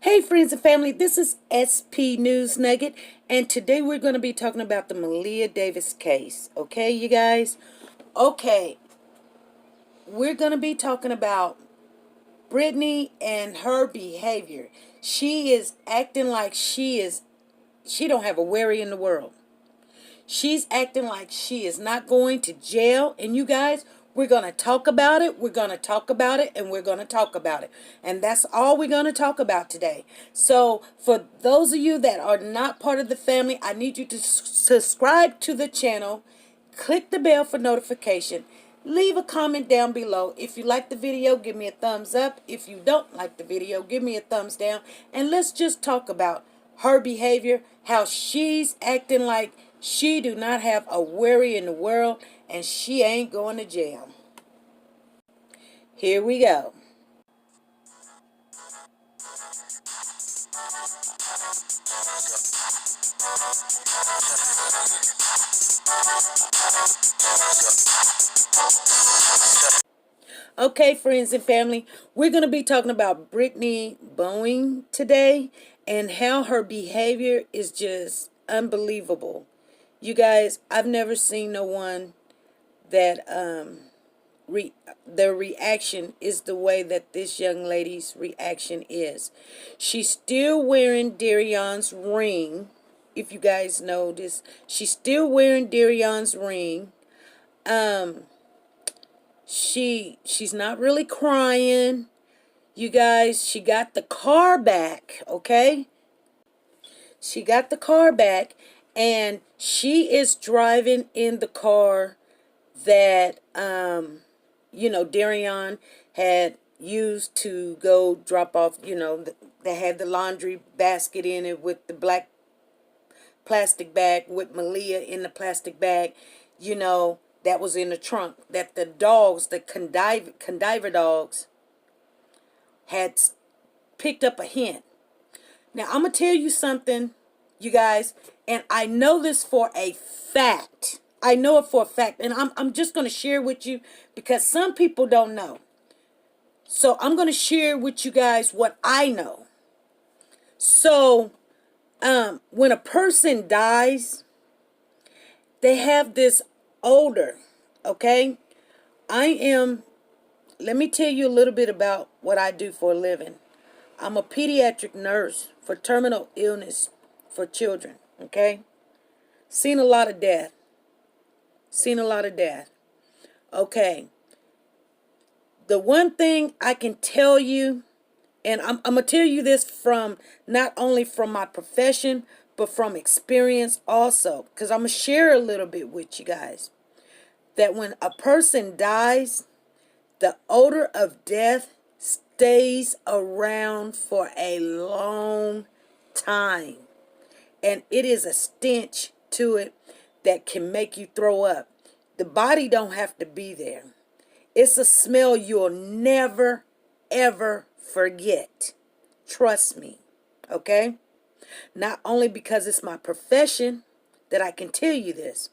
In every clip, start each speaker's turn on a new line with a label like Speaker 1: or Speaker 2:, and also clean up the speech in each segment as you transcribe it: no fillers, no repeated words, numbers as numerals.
Speaker 1: Hey friends and family, this is SP News Nugget, and today we're going to be talking about the Malia Davis case. Okay, you guys? Okay, we're going to be talking about Brittany and her behavior. She is acting like she don't have a worry in the world. She's acting like she is not going to jail. And you guys, we're going to talk about it. We're going to talk about it. And we're going to talk about it. And that's all we're going to talk about today. So for those of you that are not part of the family, I need you to subscribe to the channel. Click the bell for notification. Leave a comment down below. If you like the video, give me a thumbs up. If you don't like the video, give me a thumbs down. And let's just talk about her behavior, how she's acting like she do not have a worry in the world and she ain't going to jail. Here we go. Okay, friends and family, we're going to be talking about Brittany Bowen today and how her behavior is just unbelievable. You guys, I've never seen no one that their reaction is the way that this young lady's reaction is. She's still wearing Darrien's ring. If you guys know this, she's still wearing Darrien's ring. She's not really crying. You guys, she got the car back, okay? She got the car back, and she is driving in the car that Darrien had used to go drop off. They had the laundry basket in it with the black plastic bag with Malia in the plastic bag, that was in the trunk, that the dogs, the condiver dogs, had picked up a hint. Now, I'm going to tell you something, you guys, and I know this for a fact. I know it for a fact, and I'm just going to share with you because some people don't know. So I'm going to share with you guys what I know. So when a person dies, they have this odor, okay? Let me tell you a little bit about what I do for a living. I'm a pediatric nurse for terminal illness for children, okay? Seen a lot of death. Okay. The one thing I can tell you, and I'm going to tell you this from not only from my profession, but from experience also, because I'm going to share a little bit with you guys, that when a person dies, the odor of death stays around for a long time. And it is a stench to it that can make you throw up. The body don't have to be there. It's a smell you'll never, ever forget. Trust me. Okay? Not only because it's my profession that I can tell you this,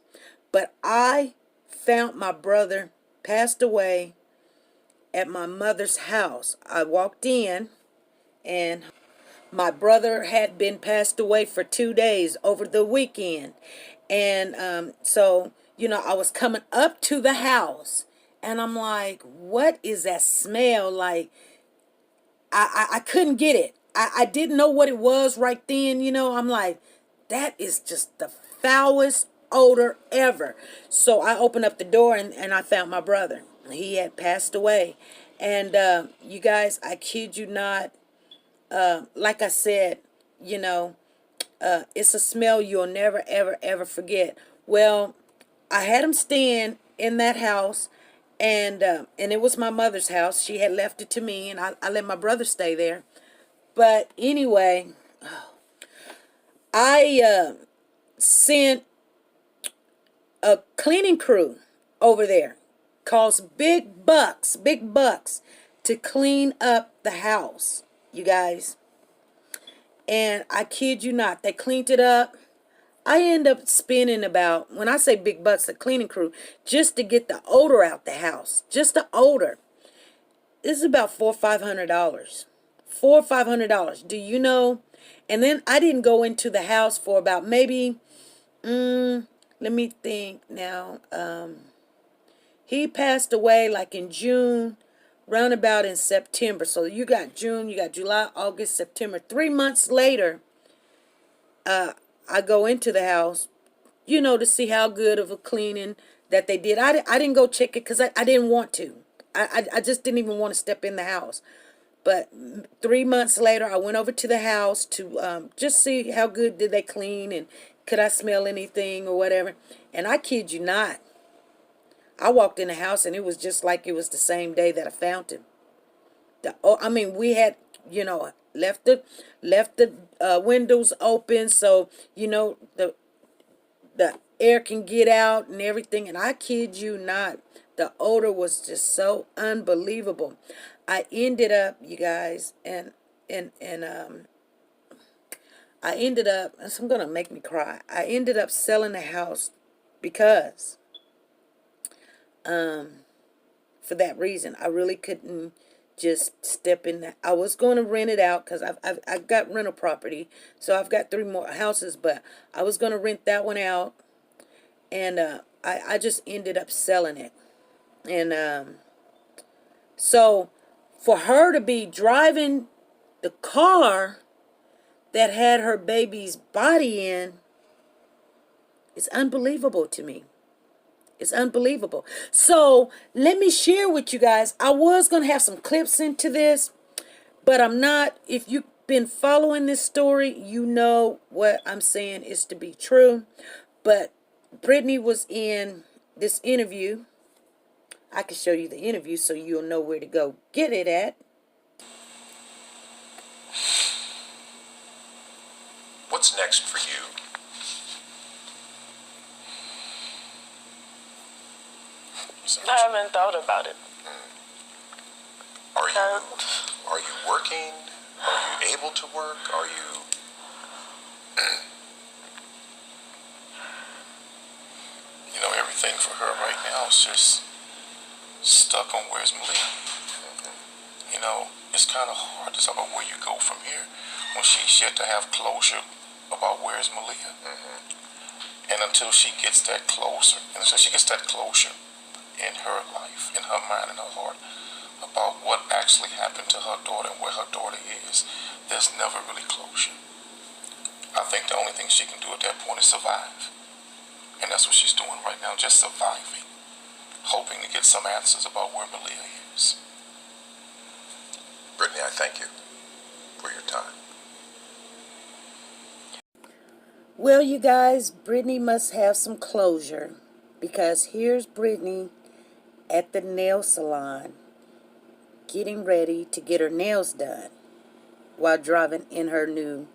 Speaker 1: but I found my brother passed away at my mother's house. I walked in and my brother had been passed away for 2 days over the weekend. And so, I was coming up to the house and I'm like, what is that smell? Like, I couldn't get it. I didn't know what it was right then. I'm like, that is just the foulest odor ever. So I opened up the door and I found my brother. He had passed away. And you guys, I kid you not, like I said, it's a smell you'll never, ever, ever forget. Well, I had him staying in that house, and it was my mother's house. She had left it to me, and I let my brother stay there. But anyway, I sent a cleaning crew over there. Costs big bucks to clean up the house, you guys. And I kid you not, they cleaned it up. I end up spending about, when I say big bucks, the cleaning crew, just to get the odor out the house. Just the odor. This is about $400 or $500 $400 or $500. Do you know? And then I didn't go into the house for about maybe, let me think now. He passed away like in June, roundabout in September. So you got June, you got July, August, September. 3 months later, I go into the house, to see how good of a cleaning that they did. I didn't go check it because I didn't want to. I just didn't even want to step in the house. But 3 months later, I went over to the house to just see how good did they clean and could I smell anything or whatever. And I kid you not, I walked in the house and it was just like it was the same day that I found him. We had, left the windows open so the air can get out and everything. And I kid you not, the odor was just so unbelievable. I ended up, you guys, and I ended up, it's going to make me cry. I ended up selling the house because, for that reason, I really couldn't just step in that. I was going to rent it out because I've got rental property. So I've got 3 more houses, but I was going to rent that one out. And I just ended up selling it. And so for her to be driving the car that had her baby's body in, it's unbelievable to me. It's unbelievable. So let me share with you guys. I was going to have some clips into this, but I'm not. If you've been following this story, you know what I'm saying is to be true. But Brittany was in this interview. I can show you the interview so you'll know where to go get it at.
Speaker 2: What's next for you?
Speaker 3: I haven't thought about it.
Speaker 2: Are you working? Are you able to work? Are you everything for her right now is just stuck on where's Malia. It's kind of hard to talk about where you go from here when she's yet to have closure about where's Malia. And until she gets that closer, in her life, in her mind, in her heart, about what actually happened to her daughter and where her daughter is, there's never really closure. I think the only thing she can do at that point is survive. And that's what she's doing right now, just surviving, hoping to get some answers about where Malia is. Brittany, I thank you for your time.
Speaker 1: Well, you guys, Brittany must have some closure because here's Brittany at the nail salon getting ready to get her nails done while driving in her new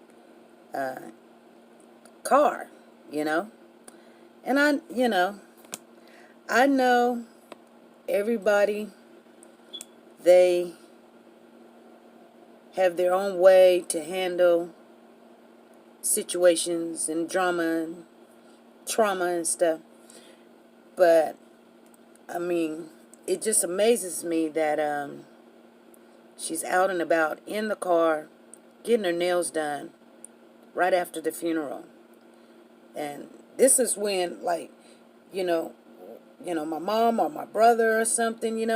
Speaker 1: car, And I know everybody, they have their own way to handle situations and drama and trauma and stuff. But, it just amazes me that she's out and about in the car getting her nails done right after the funeral. And this is when, my mom or my brother or something,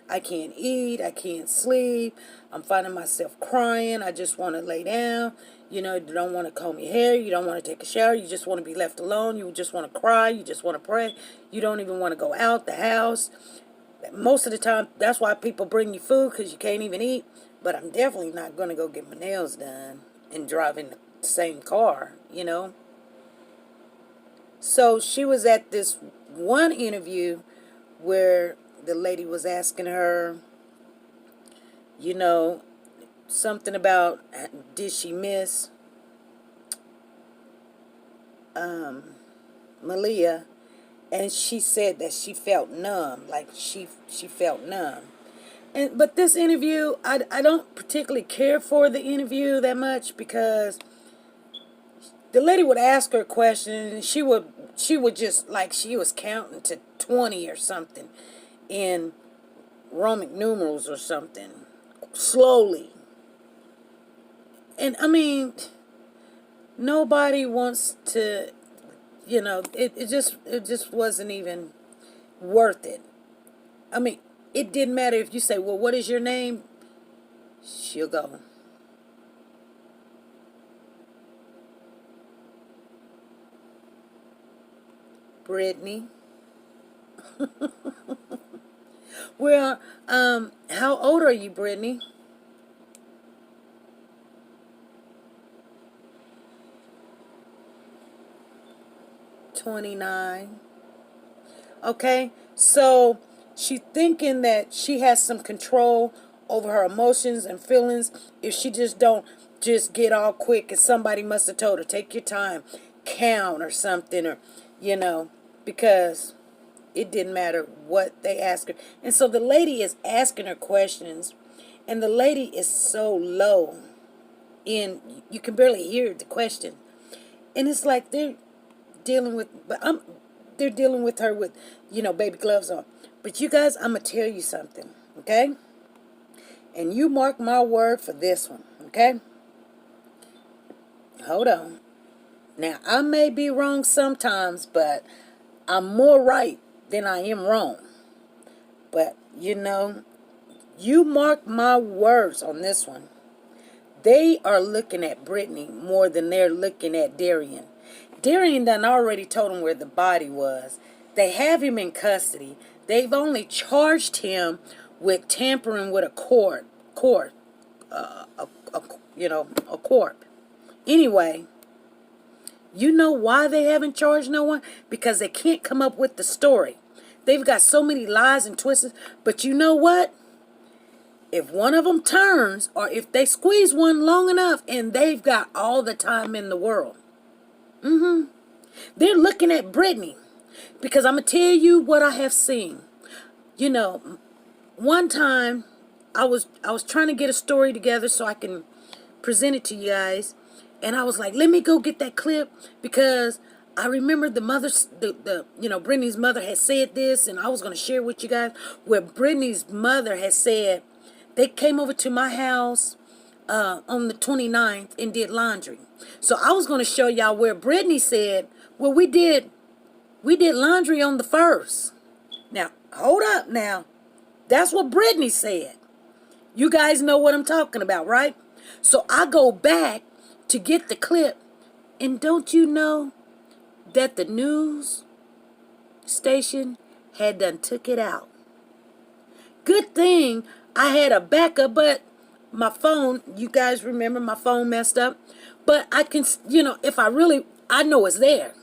Speaker 1: I can't eat, I can't sleep, I'm finding myself crying, I just want to lay down, you don't want to comb your hair, you don't want to take a shower, you just want to be left alone, you just want to cry, you just want to pray, you don't even want to go out the house. Most of the time, that's why people bring you food, because you can't even eat. But I'm definitely not going to go get my nails done and drive in the same car, So she was at this one interview where the lady was asking her, something about did she miss Malia, and she said that she felt numb, like she felt numb. But this interview, I don't particularly care for the interview that much because the lady would ask her questions and she would just, like, she was counting to 20 or something in Roman numerals or something slowly. And I mean, nobody wants to, it just wasn't even worth it. I mean, it didn't matter if you say, well, what is your name? She'll go. Brittany. Well, how old are you, Brittany? 29. Okay, so she thinking that she has some control over her emotions and feelings if she just don't just get all quick, and somebody must have told her, take your time, count or something, or because it didn't matter what they asked her. And so the lady is asking her questions, and the lady is so low in, you can barely hear the question. And it's like they're dealing with, they're dealing with her with, baby gloves on. But you guys, I'm going to tell you something, okay? And you mark my word for this one, okay? Hold on. Now, I may be wrong sometimes, but I'm more right than I am wrong. But, you mark my words on this one. They are looking at Brittany more than they're looking at Darrien. Darrien done already told him where the body was. They have him in custody. They've only charged him with tampering with a corpse. Anyway, you know why they haven't charged no one? Because they can't come up with the story. They've got so many lies and twists. But you know what? If one of them turns, or if they squeeze one long enough, and they've got all the time in the world. They're looking at Brittany. Because I'm going to tell you what I have seen. One time I was trying to get a story together so I can present it to you guys. And I was like, let me go get that clip, because I remember the mother's, Brittany's mother had said this, and I was going to share with you guys where Brittany's mother had said, they came over to my house on the 29th and did laundry. So I was going to show y'all where Brittany said, well, we did laundry on the 1st. Now, hold up now. That's what Brittany said. You guys know what I'm talking about, right? So I go back to get the clip, and don't you know that the news station had done took it out? Good thing I had a backup, but my phone, you guys remember my phone messed up. But I can, if I know it's there.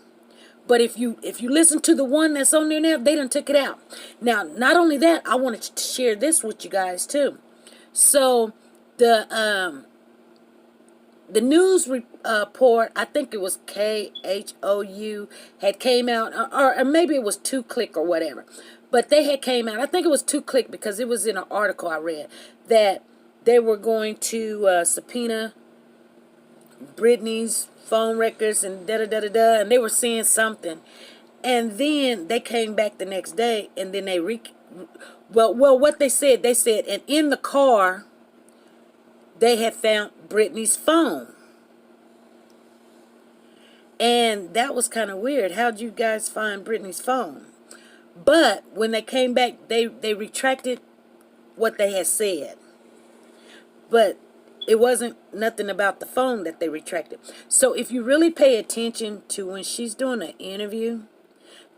Speaker 1: But if you listen to the one that's on there now, they done took it out. Now, not only that, I wanted to share this with you guys too. So the news report, I think it was KHOU, had came out, or maybe it was 2Click or whatever. But they had came out, I think it was 2Click, because it was in an article I read, that they were going to subpoena Brittany's phone records and da-da-da-da-da, and they were saying something. And then they came back the next day, and then they what they said, and in the car, they had found Brittany's phone. And that was kind of weird. How'd you guys find Brittany's phone? But when they came back, they retracted what they had said. But it wasn't nothing about the phone that they retracted. So if you really pay attention to when she's doing an interview,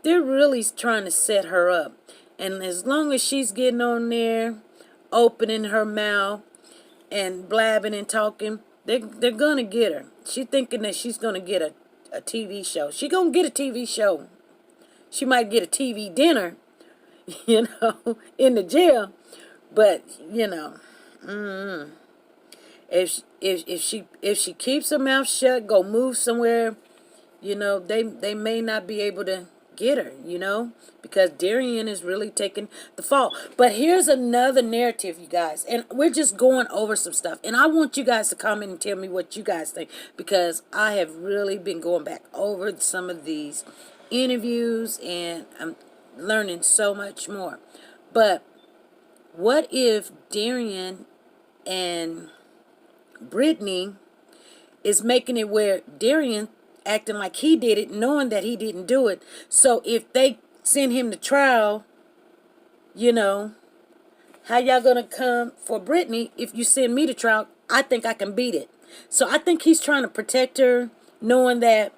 Speaker 1: they're really trying to set her up. And as long as she's getting on there, opening her mouth and blabbing and talking, they're going to get her. She's thinking that she's going to get a TV show. She's going to get a TV show. She might get a TV dinner, in the jail. But, if she keeps her mouth shut, go move somewhere, they may not be able to get her, because Darrien is really taking the fall. But here's another narrative, you guys, and we're just going over some stuff, and I want you guys to comment and tell me what you guys think, because I have really been going back over some of these interviews, and I'm learning so much more. But what if Darrien and Brittany is making it where Darrien acting like he did it, knowing that he didn't do it. So if they send him to trial, you know, how y'all gonna come for Brittany if you send me to trial? I think I can beat it. So I think he's trying to protect her, knowing that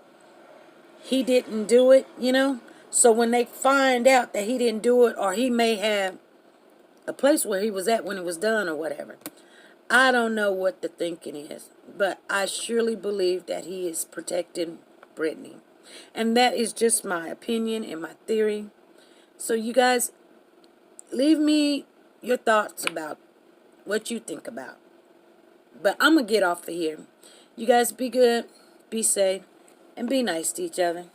Speaker 1: he didn't do it, you know. So when they find out that he didn't do it, or he may have a place where he was at when it was done or whatever, I don't know what the thinking is. But I surely believe that he is protecting Brittany. And that is just my opinion and my theory. So you guys, leave me your thoughts about what you think about. But I'm going to get off of here. You guys be good, be safe, and be nice to each other.